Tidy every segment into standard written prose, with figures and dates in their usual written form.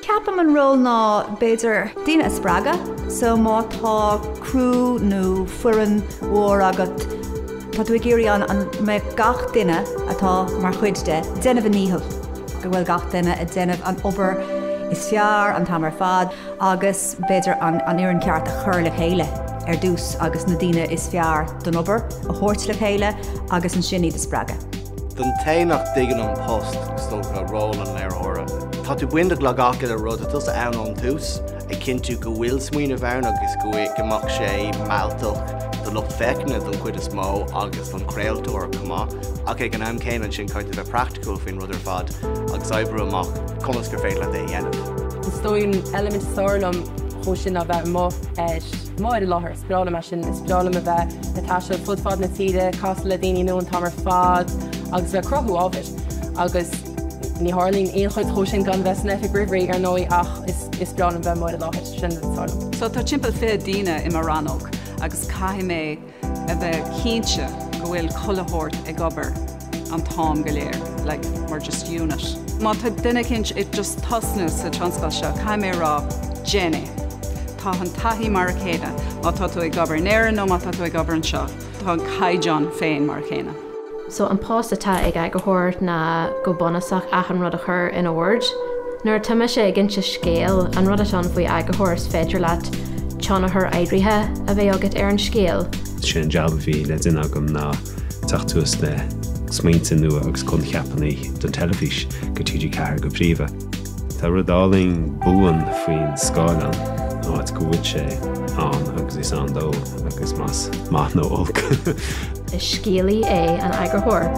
ceapam an ról ná beidir daoine is spreaga, so má tá crú nó fuireann mhór agat tá tú ag iarraíonn an me gach duine atá mar chuid de déanamh a níthal go bhfuil gach duine a déanamh an obair is fear an tamar fad agus beidir an iarrainn ceart a chur le chéile dús agus na daoine is fear don obair a chóirt le chéile agus an sin iad is spreaga. Den téanach digan an post sto go ról an léirthóra. Tá tú buinte le gacha a rud a tus ann an tús ag cinntiú go bhfuil smaoine bheann agus go amach sé mealtalch don lucht feicne don chuid is mó agus don chréaltóir cumá ach ag an am céann sin chuid bheith practical fin rudidir fad agus oibre amach conas gur féile é dhéanamh. Stoin element saorlam cho sin a bheith mo máid láthir sprála me sin sprála a bheith natá se fud fad na tíide cas le daoine nó an tamar fad agus bheith crothú ábhir agus ní hálín éon chuid cho sin gan bheith sna eagraíocht ar nói ach is sprála bheith máid láthir sin saorlam. So tá timpeall fé daoine i marránog agus caithfidh mé a bheith cinnte go bhfuil chulathóirt ag obair an tám go léir, like mar just unit. Má tá duine cinnt it just tosnú sa tsraith seo caithfidh mé rá Jenny. Tá an taithí mar chéine, má tá tú ag obair néire nó má tá tú ag obair an seo. Tá an caiideán féin mar chéine. So an post atá ag aigethóir na go bonasach achan rud a chur in a word. Nuair tuime sé ag ginse scéal an rud an faoi aigethóir is féidir leat teannathir éidrithe a bheith agat ar an scéal. Sin jab bhí le duine agam ná tachtúas le smaointe nua agus chun cheapannaí don telefís go TG4 go príomha. Tá rudáling buan faoin scáileán áit go bhfuil sé an agus is an dó agus más nó olc. Is scéalaí é an aigethóir.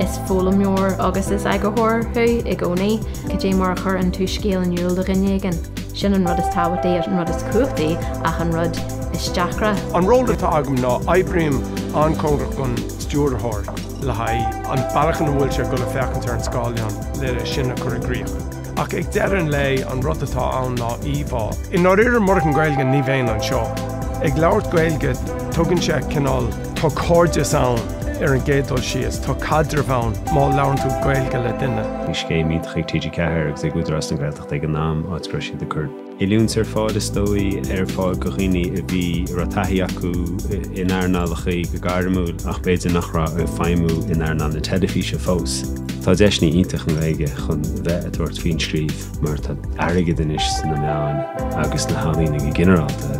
Is fólam mór agus is aigethóir thu i gcónaí go dtí mar chur an tú scéal an dúil de rinnegan. Sin an rud is táhaí an rud is cuachtaí ach an rud is deachra. An ról atá agam ná aibríim an cóngrach gon stúrthóir le haid an bailachan bhfuil se go le fechantar an scáileán le sinna chur agríoch. Ach ag dearan lei an rud atá ann ná íomhá. In áirear mar an Gaeilge ní bhéin an seo. Ag labhairt Gaeilge tugann sé cinál tá cóide ann ar an géadúil sios, tá cadre bhain má labhann tú Gaeilge le duine. Ní scé míad chuig TG4 agus ag údras an Gaeltacht ag an nám áit spreisi de chuir. Iúns ar fád is dói ar fád go chiní a bhí rataí acu in airnálachaí go Gairmúil ach beidir nachrá a feimú in airná na telefíse fós. Tá deisní ítach an Gaeilge chun bheith a tuairt faoin scríomh mar tá airige den is sna Meáin agus na hálína go generalta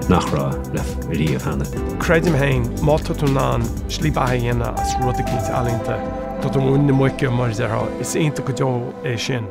nachrá le riamh hana. Creidim hain má tú ná slí bathe dhéanana as rud a cínta alínta tá tú mún na muice mar is aonanta go deo é sin.